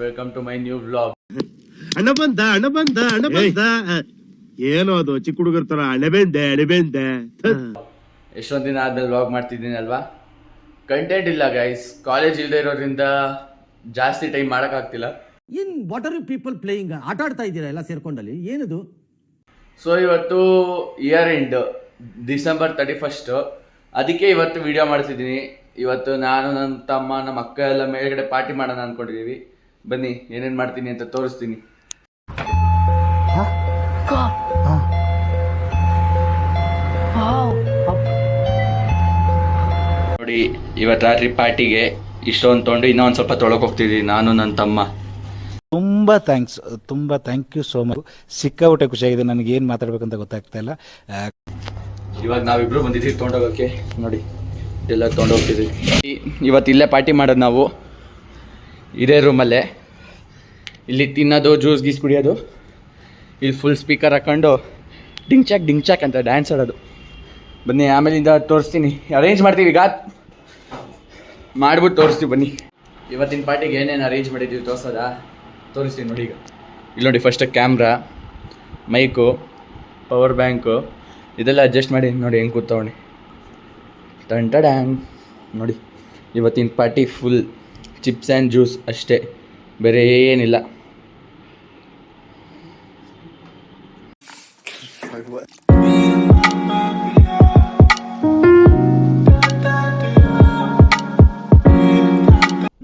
Welcome to my new vlog. ಅಣ್ಣ ಬಂದ ಏನೋ ಅದು ಚಿಕ್ಕ ಹುಡುಗರ ತರ ಅಣಬೆಂದೆ ಎಷ್ಟೊಂದು ದಿನ ಆದ್ಮೇಲೆ ವ್ಲಾಗ್ ಮಾಡ್ತಿದ್ದೀನಿ ಅಲ್ವಾ. ಕಂಟೆಂಟ್ ಇಲ್ಲ ಗೈಸ್, ಕಾಲೇಜ್ ಇಲ್ಲದೆ ಇರೋದ್ರಿಂದ ಜಾಸ್ತಿ ಟೈಮ್ ಮಾಡೋಕ್ಕಾಗ್ತಿಲ್ಲ. What are you people playing? ಆಟ ಆಡ್ತಾ ಇದ್ದೀರಾ ಎಲ್ಲ ಸೇರ್ಕೊಂಡಲ್ಲಿ, ಏನದು? ಸೊ ಇವತ್ತು ಇಯರ್ ಎಂಡ್, ಡಿಸೆಂಬರ್ 31, ಅದಕ್ಕೆ ಇವತ್ತು ವಿಡಿಯೋ ಮಾಡ್ತಿದ್ದೀನಿ. ಇವತ್ತು ನಾನು, ನನ್ನ ತಮ್ಮ, ನಮ್ಮ ಅಕ್ಕ ಎಲ್ಲ ಮೇಲ್ಗಡೆ ಪಾರ್ಟಿ ಮಾಡೋಣ ಅಂದ್ಕೊಂಡಿದ್ದೀವಿ. ಬನ್ನಿ ಏನೇನು ಮಾಡ್ತೀನಿ ಅಂತ ತೋರಿಸ್ತೀನಿ. ನೋಡಿ ಇವತ್ತು ರಾತ್ರಿ ಪಾರ್ಟಿಗೆ ಇಷ್ಟೊಂದು ತೊಗೊಂಡು ಇನ್ನೊಂದು ಸ್ವಲ್ಪ ತೊಳಕ್ ಹೋಗ್ತಿದ್ದೀವಿ ನಾನು, ನನ್ನ ತಮ್ಮ. ತುಂಬ ಥ್ಯಾಂಕ್ ಯು ಸೋ ಮಚ್. ಸಿಕ್ಕಾಬಿಟ್ಟೆ ಖುಷಿಯಾಗಿದೆ. ನನಗೆ ಏನು ಮಾತಾಡ್ಬೇಕಂತ ಗೊತ್ತಾಗ್ತಾ ಇಲ್ಲ. ಇವಾಗ ನಾವಿಬ್ರು ಬಂದಿದ್ದೀವಿ ತೊಗೊಂಡೋಗೋಕ್ಕೆ. ನೋಡಿ ಎಲ್ಲ ತೊಗೊಂಡೋಗ್ತಿದ್ದೀವಿ. ಇವತ್ತು ಇಲ್ಲೇ ಪಾರ್ಟಿ ಮಾಡೋದು ನಾವು, ಇದೇ ರೂಮಲ್ಲೇ. ಇಲ್ಲಿ ತಿನ್ನೋದು, ಜ್ಯೂಸ್ ಗೀಸ್ ಕುಡಿಯೋದು, ಇಲ್ಲಿ ಫುಲ್ ಸ್ಪೀಕರ್ ಹಾಕೊಂಡು ಡಿಂಗ್ ಚಾಕ್ ಅಂತ ಡ್ಯಾನ್ಸ್ ಆಡೋದು. ಬನ್ನಿ ಆಮೇಲಿಂದ ತೋರಿಸ್ತೀನಿ, ಅರೇಂಜ್ ಮಾಡ್ತೀವಿ. ಈಗ ಮಾಡ್ಬಿಟ್ಟು ತೋರಿಸ್ತೀವಿ ಬನ್ನಿ. ಇವತ್ತಿನ ಪಾರ್ಟಿಗೆ ಏನೇನು ಅರೇಂಜ್ ಮಾಡಿದ್ದೀವಿ ತೋರಿಸ್ತೀನಿ ನೋಡಿ. ಈಗ ಇಲ್ಲಿ ನೋಡಿ, first camera, mike, power bank ಇದೆಲ್ಲ ಅಡ್ಜಸ್ಟ್ ಮಾಡಿ ನೋಡಿ ಹೆಂಗೆ ಕೂತ್ಕೊಂಡೆ ಡ್ಯಾಂಗ್. ನೋಡಿ ಇವತ್ತಿನ party full chips and juice ಅಷ್ಟೇ, ಬೇರೆ ಏನಿಲ್ಲ.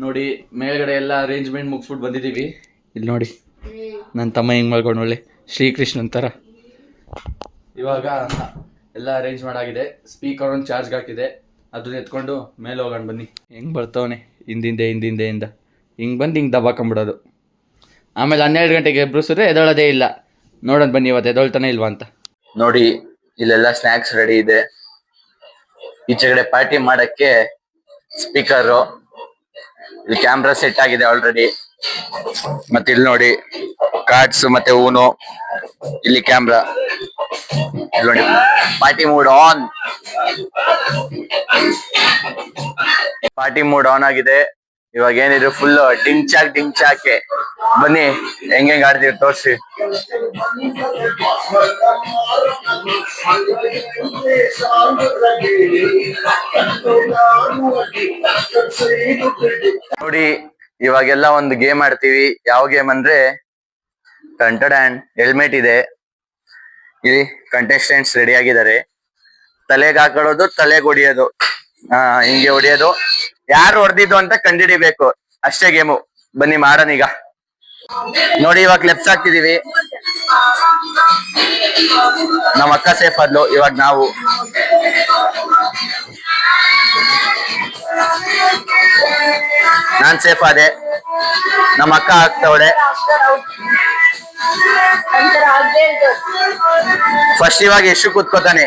ನೋಡಿ ಮೇಲ್ಗಡೆ ಎಲ್ಲ ಅರೇಂಜ್ಮೆಂಟ್ ಮುಗಿಸ್ಬಿಟ್ಟು ಬಂದಿದ್ದೀವಿ. ಇಲ್ಲಿ ನೋಡಿ ನನ್ನ ತಮ್ಮ ಹೆಂಗೆ ಮಾಡ್ಕೊಂಡು ಒಳ್ಳೆ ಶ್ರೀಕೃಷ್ಣನ್ ಥರ. ಇವಾಗ ಎಲ್ಲ ಅರೇಂಜ್ ಮಾಡಾಗಿದೆ. ಸ್ಪೀಕರ್ ಒಂದು ಚಾರ್ಜ್ಗೆ ಹಾಕಿದೆ, ಅದನ್ನ ಎತ್ಕೊಂಡು ಮೇಲೆ ಹೋಗೋಣ ಬನ್ನಿ. ಹೆಂಗೆ ಬರ್ತವನೆ ಹಿಂದೆ ಹಿಂಗೆ ಬಂದು ಹಿಂಗೆ ದಬಾಕೊಂಬಿಡೋದು. ಆಮೇಲೆ 12 ಗಂಟೆಗೆ ಎಬ್ರಿಸಿದ್ರೆ ಎದೊಳೋದೇ ಇಲ್ಲ. ನೋಡೋಣ ಬನ್ನಿ ಇವತ್ತು ಎದೊಳ್ತಾನೆ ಇಲ್ವಾ ಅಂತ. ನೋಡಿ ಇಲ್ಲೆಲ್ಲ ಸ್ನ್ಯಾಕ್ಸ್ ರೆಡಿ ಇದೆ. ಈಚೆಗಡೆ ಪಾರ್ಟಿ ಮಾಡೋಕ್ಕೆ ಸ್ಪೀಕರು, ಇಲ್ಲಿ ಕ್ಯಾಮ್ರಾ ಸೆಟ್ ಆಗಿದೆ ಆಲ್ರೆಡಿ. ಮತ್ತೆ ಇಲ್ಲಿ ನೋಡಿ ಕಾರ್ಡ್ಸ್ ಮತ್ತೆ ಊನು, ಇಲ್ಲಿ ಕ್ಯಾಮ್ರಾ. ಇಲ್ಲಿ ನೋಡಿ ಪಾರ್ಟಿ ಮೂಡ್ ಆನ್ ಆಗಿದೆ. ಇವಾಗ ಏನಿದ್ರು ಫುಲ್ ಡಿಂಗ್ ಚಾಕೆ. ಬನ್ನಿ ಹೆಂಗ್ ಆಡ್ತೀವಿ ತೋರ್ಸಿ. ನೋಡಿ ಇವಾಗೆಲ್ಲ ಒಂದು ಗೇಮ್ ಆಡ್ತೀವಿ. ಯಾವ ಗೇಮ್ ಅಂದ್ರೆ ಟಂಟಡ್ಯಾಂಡ್. ಹೆಲ್ಮೆಟ್ ಇದೆ, ಇಲ್ಲಿ ಕಂಟೆಸ್ಟೆಂಟ್ಸ್ ರೆಡಿ ಆಗಿದ್ದಾರೆ. ತಲೆಗೆ ಹಾಕೊಳ್ಳೋದು, ತಲೆಗೆ ಹೊಡಿಯೋದು, ಹಿಂಗೆ ಹೊಡಿಯೋದು. ಯಾರು ಹೊಡೆದಿದ್ದು ಅಂತ ಕಂಡಿಡಿಬೇಕು, ಅಷ್ಟೇ ಗೇಮು. ಬನ್ನಿ ಮಾಡೋಣ ಈಗ. ನೋಡಿ ಇವಾಗ ಲೆಫ್ಟ್ ಹಾಕ್ತಿದೀವಿ. ನಮ್ಮ ಅಕ್ಕ ಸೇಫ್ ಆದ್ಲು, ಇವಾಗ ನಾವು. ನಾನ್ ಸೇಫ್ ಆದೆ, ನಮ್ಮ ಅಕ್ಕ ಆಗ್ತವಳೆ. ಫಸ್ಟ್ ಇವಾಗ ಯಶು ಕೂತ್ಕೋತಾನೆ,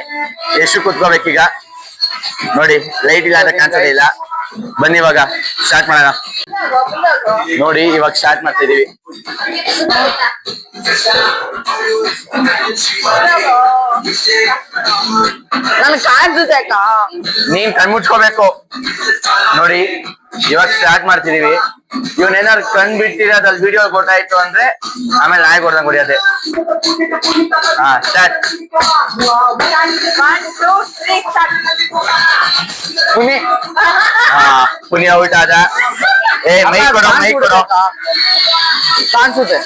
ಯಶು ಕೂತ್ಕೋಬೇಕೀಗ. ನೋಡಿ ಲೈಟ್ ಇಲ್ಲ ಅಂತ ಕಾಣಿಸೋದೇ ಇಲ್ಲ. ಬನ್ನಿ ಇವಾಗ ಸ್ಟಾರ್ಟ್ ಮಾಡೋಣ. ನೋಡಿ ಇವಾಗ ಸ್ಟಾರ್ಟ್ ಮಾಡ್ತಿದೀವಿ. ನೀನ್ ಕಣ್ಮುಚ್ಕೋಬೇಕು. ನೋಡಿ ಇವಾಗ ಸ್ಟಾರ್ಟ್ ಮಾಡ್ತಿದೀವಿ. ಇವನೇನಾದ್ರು ಕಣ್ ಬಿಟ್ಟಿರೋದ್ರಲ್ಲಿ ವಿಡಿಯೋ ಗೊತ್ತಾಯ್ತು ಅಂದ್ರೆ ಆಮೇಲೆ ನಾಯಿ ಕೊಡ್ದಂಗ್ ಹೊಡಿಯೋದೆ. ಸ್ಟಾರ್ಟ್. ಪುನಿ ಔಟ್ ಆದ. ಮೈಕ್ ಕೊಡೋ ಕಾಣಿಸುತ್ತೆ.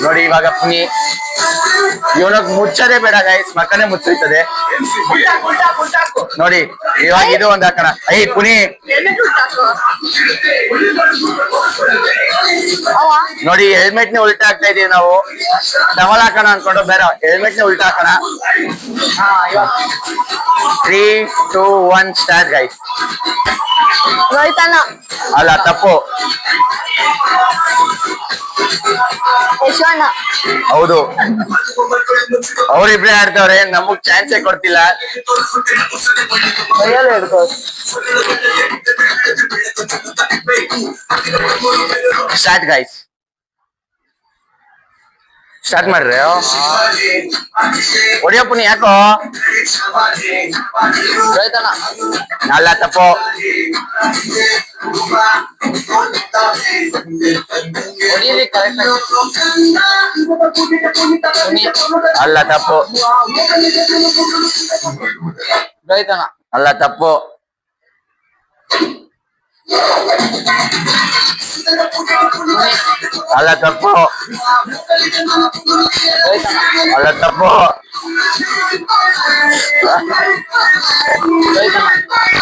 ನೋಡಿ ಇವಾಗ ಪುನಿ. ಇವನಾಗ ಮುಚ್ಚದೇ ಬೇಡ ಗೈಸ್, ಮಕ್ಕನೇ ಮುಚ್ಚುತ್ತದೆ. ನೋಡಿ ಇವಾಗ ಇದು ಒಂದ್ ಹಾಕೋಣ. ಪುನಿ ನೋಡಿ ಹೆಲ್ಮೆಟ್ ನೇ ಉಲ್ಟಾ ಹಾಕ್ತಾ ಇದೀವಿ ನಾವು. ಡಬಲ್ ಹಾಕೋಣ ಅನ್ಕೊಂಡು ಬೇರೆ ಹೆಲ್ಮೆಟ್ ನೇ ಉಲ್ಟಾ ಹಾಕೋಣ. 3, 2, 1 ಸ್ಟಾರ್ಟ್ ಗೈಸ್. ಅಲ್ಲ ತಪ್ಪು, ಹೌದು. ಅವ್ರಿಬ್ರೇ ಆಡ್ತವ್ರೆ, ನಮಗ್ ಚಾನ್ಸೇ ಕೊಡ್ತಿಲ್ಲ. Start guys. ಸ್ಟಾರ್ಟ್ ಮಾಡ್ರಿ ಹೊಡಿಯಪ್ಪ ನೀ ಯಾಕೋ ಅಲ್ಲ ತಪ್ಪು ಅಲ್ಲ ತಪ್ಪು ಅಲ್ಲ ತಪ್ಪು ಅಲ್ಲ ತಪ್ಪು ಅಲ್ಲ ತಪ್ಪು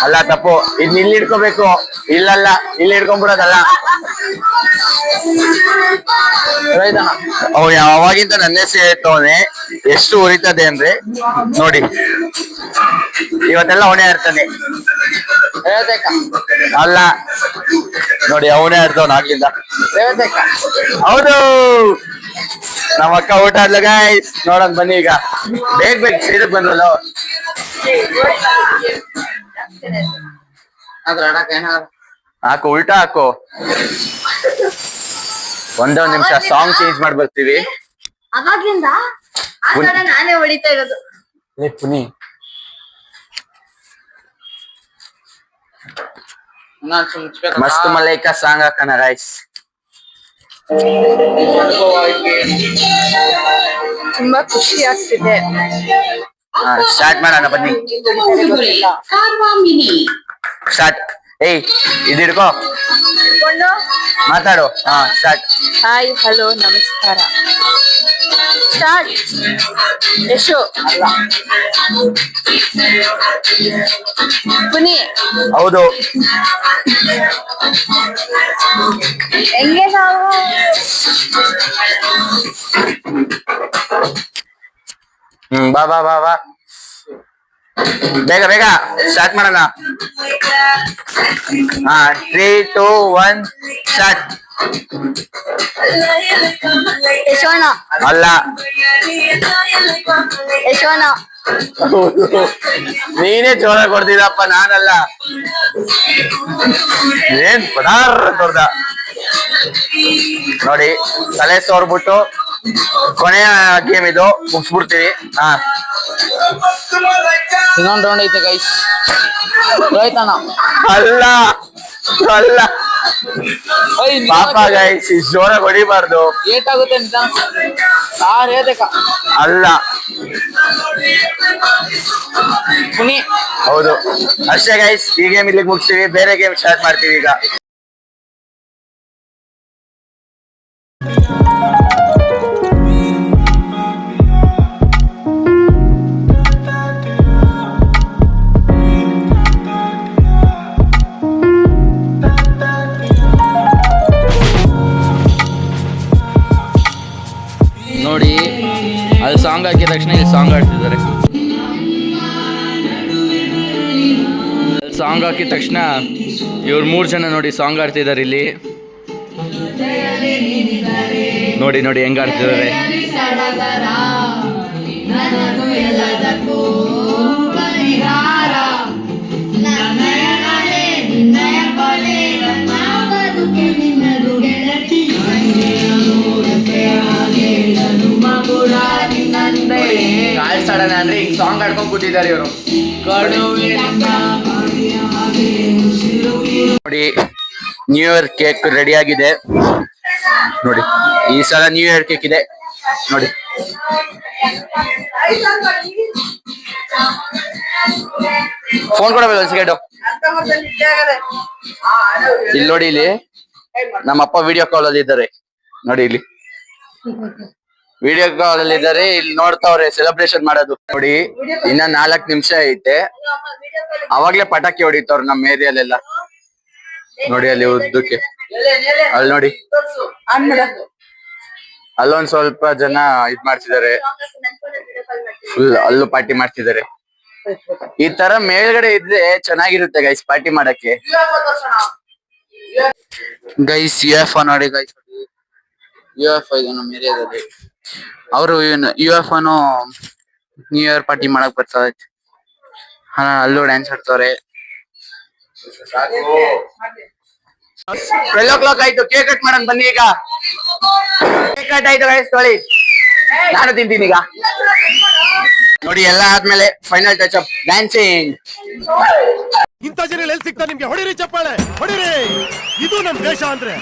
ಅಲ್ಲ ತಪ್ಪು ಇದ್ ಇಲ್ಲಿ ಇಟ್ಕೋಬೇಕು ಇಲ್ಲಲ್ಲ ಇಲ್ಲಿ ಇಟ್ಕೊಂಡ್ಬಿಡೋದಲ್ಲ ಅವ್ ಯಾವಾಗಿಂತ ನನ್ನ ಸೇರ್ತವನೆ ಎಷ್ಟು ಉರಿತದೆ ಅಂದ್ರೆ ನೋಡಿ ಇವತ್ತೆಲ್ಲ ಅವನೇ ಇರ್ತಾನೆ ಅಲ್ಲ ನೋಡಿ ಅವನೇ ಇರ್ತವನ್ ಆಗ್ಲಿಂದ ಹೌದು ನಮ್ಮ ಅಕ್ಕ ಊಟ ಆದ್ಲ ಗೈಸ್ ನೋಡಕ್ ಬನ್ನಿ ಈಗ ಬೇಗ ಬೇಗ ಸೀದಕ್ ಬಂದ್ರಲ್ಲ ಹಾಕು ಉಲ್ಟಾ ಹಾಕು ಒಂದೇ ಒಂದ್ ನಿಮಿಷ ಸಾಂಗ್ ಚೇಂಜ್ ಮಾಡಿ ಬರ್ತೀವಿ ಅವಾಗ್ಲಿಂದ ಆ ಕಡೆ ನಾನೇ ಹೊಡಿತಾ ಇರೋದು ಪುನಿ ಮಸ್ತ್ ಮಲೈಕ ಸಾಂಗ್ ಹಾಕಣ ಗೈಸ್ ತುಂಬಾ ಖುಷಿ ಆಗ್ತಿದೆ ಸ್ಟಾರ್ಟ್ ಮಾಡೋಣ ಬನ್ನಿ ಸ್ಟಾರ್ಟ್ ಏಯ್ ಇದು ಹಿಡ್ಕೋ ಮಾತಾಡು ಹಾ ಸ್ಟಾರ್ಟ್ ಹಾಯ್ ಹಲೋ ನಮಸ್ಕಾರ ಸ್ಟಾರ್ಟ್ ಯಶು ಅಲ್ಲ ಪುನಿ ಹೌದು ಹೆಂಗೆ ನಾವು ಬಾ ಬಾ ಬಾ ಬಾ ಬೇಗ ಬೇಗ ಸ್ಟಾರ್ಟ್ ಮಾಡೋಣ ಹಾ 3, 2, 1 ಸ್ಟಾರ್ಟ್ ಯಶೋಣ ಅಲ್ಲ ಯಶೋಣ ನೀನೇ ಜೋರ ಕೊಡ್ತಿದಪ್ಪ ನಾನಲ್ಲ ಏನ್ ಪದಾರ್ ದೊಡ್ಡ ನೋಡಿ ತಲೆ ಸೋರ್ಬಿಟ್ಟು ಕೊನೆಯ ಗೇಮ್ ಇದು ಮುಗಿಸ್ಬಿಡ್ತೀವಿ ಹಾ ಇನ್ನೊಂದು ರೌಂಡ್ ಐತೆ ಗೈಸ್ ರೋಹಿತಣ್ಣ ಅಲ್ಲ ಅಲ್ಲ ಪಾಪ ಗೈಸ್ ಜೋರಾಗಿ ಹೊಡಿಬಾರ್ದು ಏಟಾಗುತ್ತೆ ನಿಧಾನ ಸಾರ್ ಹೇಳ್ಬೇಕ ಅಲ್ಲ ಪುನಿ ಹೌದು ಅಷ್ಟೇ ಗೈಸ್ ಈ ಗೇಮ್ ಇಲ್ಲಿಗೆ ಮುಗಿಸ್ತೀವಿ ಬೇರೆ ಗೇಮ್ ಸ್ಟಾರ್ಟ್ ಮಾಡ್ತೀವಿ ಈಗ ನೋಡಿ ಅಲ್ಲಿ ಸಾಂಗ್ ಹಾಕಿದ ತಕ್ಷಣ ಇಲ್ಲಿ ಸಾಂಗ್ ಆಡ್ತಿದ್ದಾರೆ ಸಾಂಗ್ ಹಾಕಿದ ತಕ್ಷಣ ಇವ್ರು 3 ಜನ ನೋಡಿ ಸಾಂಗ್ ಆಡ್ತಿದ್ದಾರೆ ಇಲ್ಲಿ ನೋಡಿ ನೋಡಿ ಹೆಂಗ್ ಆಡ್ತಿದ್ದಾರೆ ಕಾಲ್ಸಾಡೋಣ ಅಂದ್ರೆ ಈಗ ಸಾಂಗ್ ಆಡ್ಕೊಂಡ್ ಕೂತಿದ್ದಾರೆ ಇವರು ನೋಡಿ ನ್ಯೂ ಇಯರ್ ಕೇಕ್ ರೆಡಿ ಆಗಿದೆ ನೋಡಿ ಈ ಸಲ ನ್ಯೂ ಇಯರ್ ಕೇಕ್ ಇದೆ ನೋಡಿ ಫೋನ್ ಕೊಡಬೇಕು ಒಂದು ಸೆಕೆಂಡು ಇಲ್ಲಿ ನೋಡಿ ಇಲ್ಲಿ ನಮ್ಮಪ್ಪ ವಿಡಿಯೋ ಕಾಲ್ ಅಲ್ಲಿ ಇದ್ದಾರೆ ನೋಡಿ ಇಲ್ಲಿ ವಿಡಿಯೋ ಕಾಲ್ ಅಲ್ಲಿ ಇದ್ದಾರೆ ಇಲ್ಲಿ ನೋಡ್ತಾವ್ರೆ ಸೆಲೆಬ್ರೇಷನ್ ಮಾಡೋದು ನೋಡಿ ಇನ್ನ 4 ನಿಮಿಷ ಐತೆ ಅವಾಗ್ಲೇ ಪಟಾಕಿ ಹೊಡಿತಾವ್ರ ನಮ್ಮ ಏರಿಯಲ್ಲೆಲ್ಲ ನೋಡಿ ಅಲ್ಲಿ ಉದ್ದಕ್ಕೆ ಅಲ್ಲಿ ನೋಡಿ ಅಲ್ಲೊಂದ್ ಸ್ವಲ್ಪ ಜನ ಇದ್ ಮಾಡ್ತಿದ್ದಾರೆ ಫುಲ್ ಅಲ್ಲೂ ಪಾರ್ಟಿ ಮಾಡ್ತಿದ್ದಾರೆ ಈ ತರ ಮೇಲ್ಗಡೆ ಇದ್ರೆ ಚೆನ್ನಾಗಿರುತ್ತೆ ಗೈಸ್ ಪಾರ್ಟಿ ಮಾಡಕ್ಕೆ ಗೈಸ್ UFO ನೋಡಿ ಗೈಸ್ UFO ಇದೆ ನಮ್ಮ ಏರಿಯಾದಲ್ಲಿ ಅವರು UFO ನು ನ್ಯೂ ಇಯರ್ ಪಾರ್ಟಿ ಮಾಡಕ್ ಬರ್ತಾರೆ ಹಾ ಅಲ್ಲೂ ಡ್ಯಾನ್ಸ್ ಆಡ್ತವ್ರೆ 12 o'clock ಆಯ್ತು ಕೇಕ್ ಕಟ್ ಮಾಡೋಣ ಬನ್ನಿ ಈಗ ಕೇಕ್ ಕಟ್ ಆಯ್ತು ಗೈಸ್ ತೊಳಿ ನಾನು ತಿಂತೀನಿ ಈಗ. ನೋಡಿ ಎಲ್ಲ ಆದ್ಮೇಲೆ ಫೈನಲ್ ಟಚ್ ಅಪ್ ಡ್ಯಾನ್ಸಿಂಗ್. ಇಂಥ ಜನ ಎಲ್ಲಿ ಸಿಗ್ತಾ ನಿಮ್ಗೆ? ಹೊಡಿರಿ ಚಪ್ಪಾಳೆ, ಹೊಡಿರಿ. ಇದು ನಮ್ ದೇಶ ಅಂದ್ರೆ.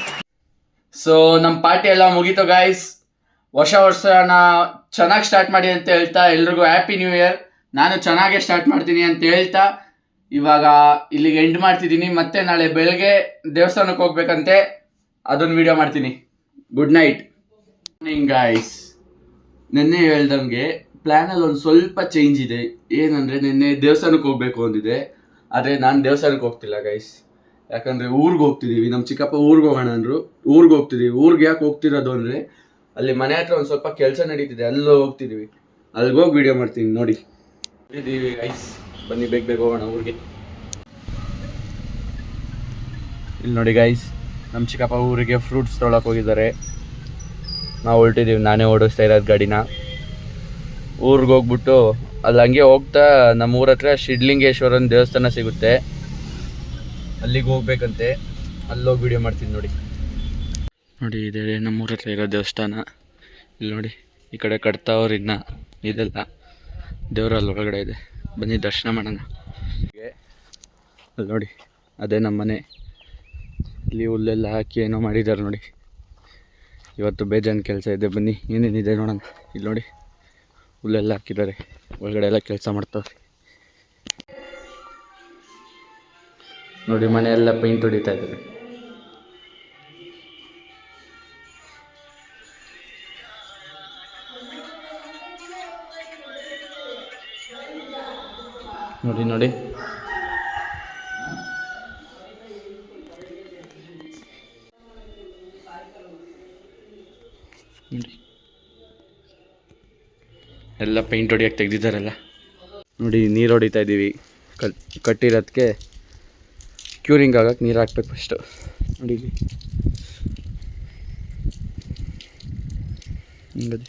ಸೊ ನಮ್ಮ ಪಾರ್ಟಿ ಎಲ್ಲ ಮುಗೀತು ಗಾಯ್ಸ್. ವರ್ಷನ ಚೆನ್ನಾಗಿ ಸ್ಟಾರ್ಟ್ ಮಾಡಿ ಅಂತ ಹೇಳ್ತಾ ಎಲ್ರಿಗೂ ಹ್ಯಾಪಿ ನ್ಯೂ ಇಯರ್. ನಾನು ಚೆನ್ನಾಗೇ ಸ್ಟಾರ್ಟ್ ಮಾಡ್ತೀನಿ ಅಂತ ಹೇಳ್ತಾ ಇವಾಗ ಇಲ್ಲಿಗೆ ಎಂಡ್ ಮಾಡ್ತಿದ್ದೀನಿ. ಮತ್ತೆ ನಾಳೆ ಬೆಳಗ್ಗೆ ದೇವಸ್ಥಾನಕ್ಕೆ ಹೋಗ್ಬೇಕಂತೆ, ಅದೊಂದು ವಿಡಿಯೋ ಮಾಡ್ತೀನಿ. Good night. Morning guys. ನಿನ್ನೆ ಹೇಳ್ದಂಗೆ ಪ್ಲ್ಯಾನಲ್ಲಿ ಒಂದು ಸ್ವಲ್ಪ ಚೇಂಜ್ ಇದೆ. ಏನಂದರೆ ನಿನ್ನೆ ದೇವಸ್ಥಾನಕ್ಕೆ ಹೋಗಬೇಕು ಅಂದಿದೆ, ಆದರೆ ನಾನು ದೇವಸ್ಥಾನಕ್ಕೆ ಹೋಗ್ತಿಲ್ಲ ಗೈಸ್. ಯಾಕಂದರೆ ಊರಿಗೆ ಹೋಗ್ತಿದ್ದೀವಿ. ನಮ್ಮ ಚಿಕ್ಕಪ್ಪ ಊರಿಗೆ ಹೋಗೋಣ ಅಂದರು. ಊರಿಗೆ ಹೋಗ್ತಿದ್ದೀವಿ. ಊರಿಗೆ ಯಾಕೆ ಹೋಗ್ತಿರೋದು ಅಂದರೆ ಅಲ್ಲಿ ಮನೆ ಹತ್ರ ಒಂದು ಸ್ವಲ್ಪ ಕೆಲಸ ನಡೀತಿದೆ, ಅಲ್ಲೂ ಹೋಗ್ತಿದ್ದೀವಿ. ಅಲ್ಲಿಗೆ ಹೋಗಿ ವಿಡಿಯೋ ಮಾಡ್ತೀನಿ ನೋಡಿ. ಇದ್ದೀವಿ ಗೈಸ್, ಬನ್ನಿ ಬೇಗ ಬೇಗ ಹೋಗೋಣ ಊರಿಗೆ. ಇಲ್ಲಿ ನೋಡಿ ಗೈಸ್, ನಮ್ಮ ಚಿಕ್ಕಪ್ಪ ಊರಿಗೆ ಫ್ರೂಟ್ಸ್ ತೊಗೊಳಕ್ಕೆ ಹೋಗಿದ್ದಾರೆ. ನಾವು ಹೊರಟಿದ್ದೀವಿ, ನಾನೇ ಓಡಿಸ್ತಾ ಇರೋದು ಗಾಡಿನ. ಊರಿಗೆ ಹೋಗ್ಬಿಟ್ಟು ಅಲ್ಲಿ ಹಂಗೆ ಹೋಗ್ತಾ ನಮ್ಮ ಊರ ಹತ್ರ ಸಿದ್ಧಲಿಂಗೇಶ್ವರನ ದೇವಸ್ಥಾನ ಸಿಗುತ್ತೆ, ಅಲ್ಲಿಗೆ ಹೋಗ್ಬೇಕಂತೆ. ಅಲ್ಲೋಗಿ ವಿಡಿಯೋ ಮಾಡ್ತೀನಿ ನೋಡಿ. ನೋಡಿ ಇದೆ ನಮ್ಮೂರ ಹತ್ರ ಇರೋ ದೇವಸ್ಥಾನ. ಇಲ್ಲಿ ನೋಡಿ ಈ ಕಡೆ ಕಟ್ತಾವ್ರು ಇನ್ನು ಇದೆಲ್ಲ ದೇವರಲ್ಲಿ ಒಳಗಡೆ ಇದೆ. ಬನ್ನಿ ದರ್ಶನ ಮಾಡೋಣ. ಅಲ್ಲಿ ನೋಡಿ ಅದೇ ನಮ್ಮ ಮನೆ. ಇಲ್ಲಿ ಹುಲ್ಲೆಲ್ಲ ಹಾಕಿ ಏನೋ ಮಾಡಿದ್ದಾರೆ ನೋಡಿ. ಇವತ್ತು ಬೇಜಾನ್ ಕೆಲಸ ಇದೆ, ಬನ್ನಿ ಏನೇನಿದೆ ನೋಡೋಣ. ಇಲ್ಲಿ ನೋಡಿ ಹುಲ್ಲೆಲ್ಲ ಹಾಕಿದ್ದಾರೆ, ಒಳಗಡೆ ಎಲ್ಲ ಕೆಲಸ ಮಾಡ್ತಾವ್ರೆ. ನೋಡಿ ಮನೆಯೆಲ್ಲ ಪೇಂಟ್ ಹೊಡಿತಾ ಇದ್ದಾರೆ. ನೋಡಿ ನೋಡಿ ಎಲ್ಲ ಪೇಂಟ್ ಹೊಡಿಯೋಕ್ಕೆ ತೆಗ್ದಿದ್ದಾರಲ್ಲ. ನೋಡಿ ನೀರು ಹೊಡಿತಾ ಇದ್ದೀವಿ. ಕಟ್ಟಿರೋದಕ್ಕೆ ಕ್ಯೂರಿಂಗ್ ಆಗೋಕ್ಕೆ ನೀರು ಹಾಕ್ಬೇಕು ಫಸ್ಟು. ನೋಡಿ ಹಿಂಗದೆ.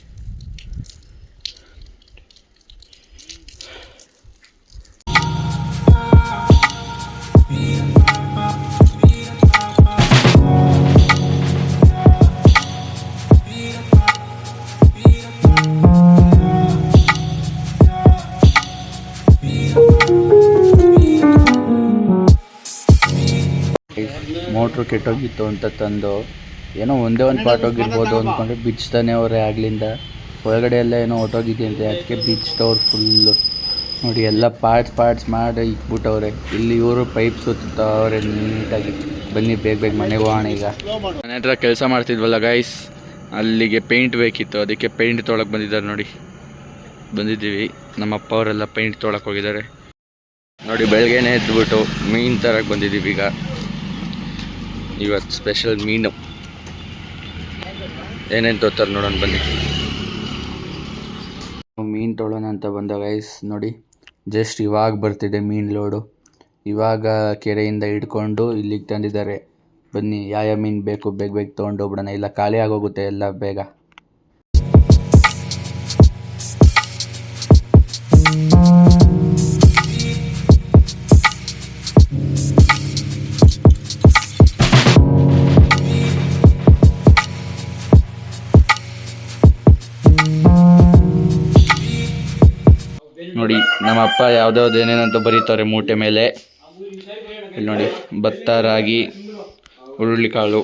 ಮೋಟ್ರು ಕೆಟ್ಟೋಗಿತ್ತು ಅಂತ ತಂದು ಏನೋ ಒಂದೇ ಒಂದು ಪಾರ್ಟ್ ಹೋಗಿರ್ಬೋದು ಅಂದ್ಕೊಂಡ್ರೆ ಬಿಚ್ತಾನೆ ಅವರೇ ಆಗ್ಲಿಂದ. ಒಳಗಡೆ ಎಲ್ಲ ಏನೋ ಹೊಟ್ಟೋಗಿದೆಯಂತೆ, ಅದಕ್ಕೆ ಬಿಚ್ತವ್ರು ಫುಲ್ಲು. ನೋಡಿ ಎಲ್ಲ ಪಾರ್ಟ್ಸ್ ಮಾಡಿ ಇಕ್ಬಿಟ್ಟವ್ರೆ. ಇಲ್ಲಿ ಇವರು ಪೈಪ್ ಸುತ್ತವ್ರೆ ನೀಟಾಗಿ. ಬನ್ನಿ ಬೇಗ ಬೇಗ ಮನೆಗೆ ಹೋಗೋಣ. ಈಗ ಮನೆ ಹತ್ರ ಕೆಲಸ ಮಾಡ್ತಿದ್ವಲ್ಲ ಗೈಸ್, ಅಲ್ಲಿಗೆ ಪೇಂಟ್ ಬೇಕಿತ್ತು, ಅದಕ್ಕೆ ಪೇಂಟ್ ತೊಗೊಳಕ್ಕೆ ಬಂದಿದ್ದಾರೆ. ನೋಡಿ ಬಂದಿದ್ದೀವಿ. ನಮ್ಮ ಅಪ್ಪ ಅವರೆಲ್ಲ ಪೇಂಟ್ ತೊಗೊಳಕ್ಕೆ ಹೋಗಿದ್ದಾರೆ. ನೋಡಿ ಬೆಳಗ್ಗೆನೇ ಎದ್ಬಿಟ್ಟು ಮೀನು ತರಕ್ಕೆ ಬಂದಿದ್ದೀವಿ. ಈಗ ಇವತ್ತು ಸ್ಪೆಷಲ್ ಮೀನು ಏನೇನು ತೋತಾರೆ ನೋಡೋಣ ಬನ್ನಿ. ಮೀನು ತೊಗೊಳ್ಳೋಣ ಅಂತ ಬಂದ ಗೈಸ್. ನೋಡಿ ಜಸ್ಟ್ ಇವಾಗ ಬರ್ತಿದೆ ಮೀನು ಲೋಡು. ಇವಾಗ ಕೆರೆಯಿಂದ ಹಿಡ್ಕೊಂಡು ಇಲ್ಲಿಗೆ ತಂದಿದ್ದಾರೆ. ಬನ್ನಿ ಯಾವ ಮೀನು ಬೇಕು ಬೇಗ ಬೇಗ ತೊಗೊಂಡು ಹೋಗ್ಬಿಡೋಣ, ಇಲ್ಲ ಖಾಲಿ ಆಗೋಗುತ್ತೆ ಎಲ್ಲ ಬೇಗ. ನೋಡಿ ನಮ್ಮ ಅಪ್ಪ ಯಾವುದ್ಯಾವ್ದು ಏನೇನಂತ ಬರೀತಾರೆ ಮೂಟೆ ಮೇಲೆ. ಇಲ್ಲಿ ನೋಡಿ ಭತ್ತ, ರಾಗಿ, ಹುರುಳಿಕಾಳು,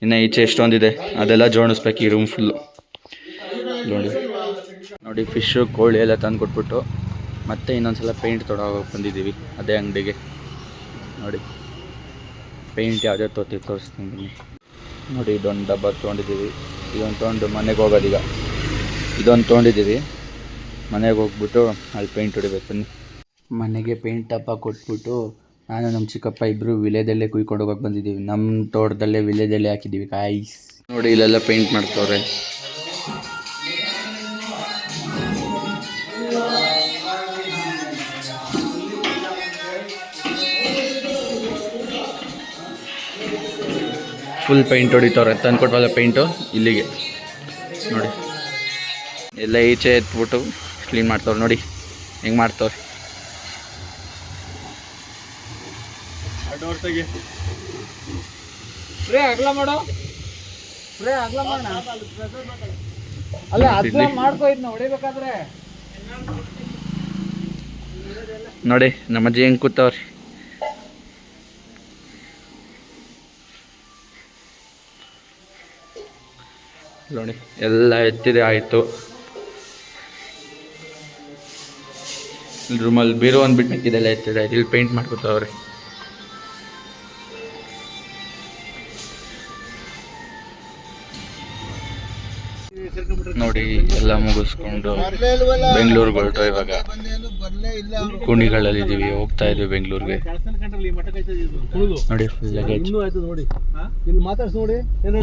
ಇನ್ನು ಈಚೆ ಎಷ್ಟೊಂದಿದೆ ಅದೆಲ್ಲ ಜೋಡಿಸ್ಬೇಕು ಈ ರೂಮ್ ಫುಲ್ಲು. ನೋಡಿ ಫಿಶ್ಶು, ಕೋಳಿ ಎಲ್ಲ ತಂದು ಕೊಟ್ಬಿಟ್ಟು ಮತ್ತೆ ಇನ್ನೊಂದ್ಸಲ ಪೇಂಟ್ ತೊಗೊಳಕ್ಕೆ ಬಂದಿದ್ದೀವಿ ಅದೇ ಅಂಗಡಿಗೆ. ನೋಡಿ ಪೇಂಟ್ ಯಾವ್ದು ತೋರಿಸ್ತೀನಿ. ನೋಡಿ ಇದೊಂದು ಡಬ್ಬ ತೊಗೊಂಡಿದ್ದೀವಿ. ಇದೊಂದು ತೊಗೊಂಡು ಮನೆಗೆ ಹೋಗೋದೀಗ. ಇದೊಂದು ತೊಗೊಂಡಿದ್ದೀವಿ, ಮನೆಗೆ ಹೋಗ್ಬಿಟ್ಟು ಅಲ್ಲಿ ಪೇಂಟ್ ಹೊಡಿಬೇಕು. ಬನ್ನಿ ಮನೆಗೆ ಪೇಂಟ್ ಡಬ್ಬ ಕೊಟ್ಬಿಟ್ಟು ನಾನು ನಮ್ಮ ಚಿಕ್ಕಪ್ಪ ಇಬ್ಬರು ವಿಲೇದಲ್ಲೇ ಕುಯ್ಕೊಂಡು ಹೋಗೋಕೆ ಬಂದಿದ್ದೀವಿ. ನಮ್ಮ ತೋಟದಲ್ಲೇ ವಿಲೇದಲ್ಲೇ ಹಾಕಿದ್ದೀವಿ ಕಾಯಿಸ್. ನೋಡಿ ಇಲ್ಲೆಲ್ಲ ಪೇಂಟ್ ಮಾಡ್ತವ್ರೆ. ಫುಲ್ ಪೇಂಟ್ ಹೊಡಿತವ್ರೆ. ತಂದು ಕೊಟ್ಟವಲ್ಲ ಪೇಂಟು ಇಲ್ಲಿಗೆ. ನೋಡಿ ಎಲ್ಲ ಈಚೆ ಎತ್ಬಿಟ್ಟು ಕ್ಲೀನ್ ಮಾಡ್ತವ್ರೆ. ನೋಡಿ ಹೆಂಗೆ ಮಾಡ್ತವ್ರೆ. ನೋಡಿ ನಮ್ಮ ಅಜ್ಜಿ ಹೆಂಗ್ ಕೂತವ್ರಿ. ನೋಡಿ ಎಲ್ಲ ಎತ್ತಿದೆ ಆಯಿತು. ರೂಮಲ್ಲಿ ಬೀರೋ ಅಂದ್ಬಿಟ್ಟು ಮಿಕ್ಕಿದೆಲ್ಲ ಎತ್ತಿದೆ ಆಯ್ತು. ಇಲ್ಲಿ ಪೇಂಟ್ ಮಾಡ್ಕೊತಾವ್ರಿ. ನೋಡಿ ಎಲ್ಲ ಮುಗಿಸ್ಕೊಂಡು ಬೆಂಗಳೂರಿಗೆ ಹೊರಟು ಇವಾಗ ಕುಣಿಗಳಲ್ಲಿ ಇದೀವಿ, ಹೋಗ್ತಾ ಇದೀವಿ ಬೆಂಗಳೂರಿಗೆ. ನೋಡಿ ಫುಲ್ ಲಗೇಜ್.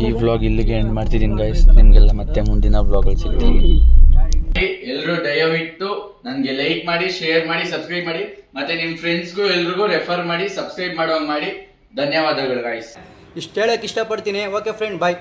ಈ ವ್ಲಾಗ್ ಇಲ್ಲಿಗೆ ಎಂಡ್ ಮಾಡ್ತಿದ್ದೀನಿ ಗೈಸ್. ನಿಮ್ಗೆಲ್ಲ ಮತ್ತೆ ಮುಂದಿನ ವ್ಲಾಗಲ್ಲಿ ಸಿಗ್ತೀನಿ. ಎಲ್ಲರೂ ದಯವಿಟ್ಟು ನನಗೆ ಲೈಕ್ ಮಾಡಿ, ಶೇರ್ ಮಾಡಿ, ಸಬ್ಸ್ಕ್ರೈಬ್ ಮಾಡಿ, ಮತ್ತೆ ನಿಮ್ಮ ಫ್ರೆಂಡ್ಸ್ಗೂ ಎಲ್ರಿಗೂ ರೆಫರ್ ಮಾಡಿ, ಸಬ್ಸ್ಕ್ರೈಬ್ ಮಾಡೋಂಗೆ ಮಾಡಿ. ಧನ್ಯವಾದಗಳು ಗೈಸ್. ಇಷ್ಟು ಹೇಳಕ್ಕೆ ಇಷ್ಟಪಡ್ತೀನಿ. ಓಕೆ ಫ್ರೆಂಡ್, ಬಾಯ್.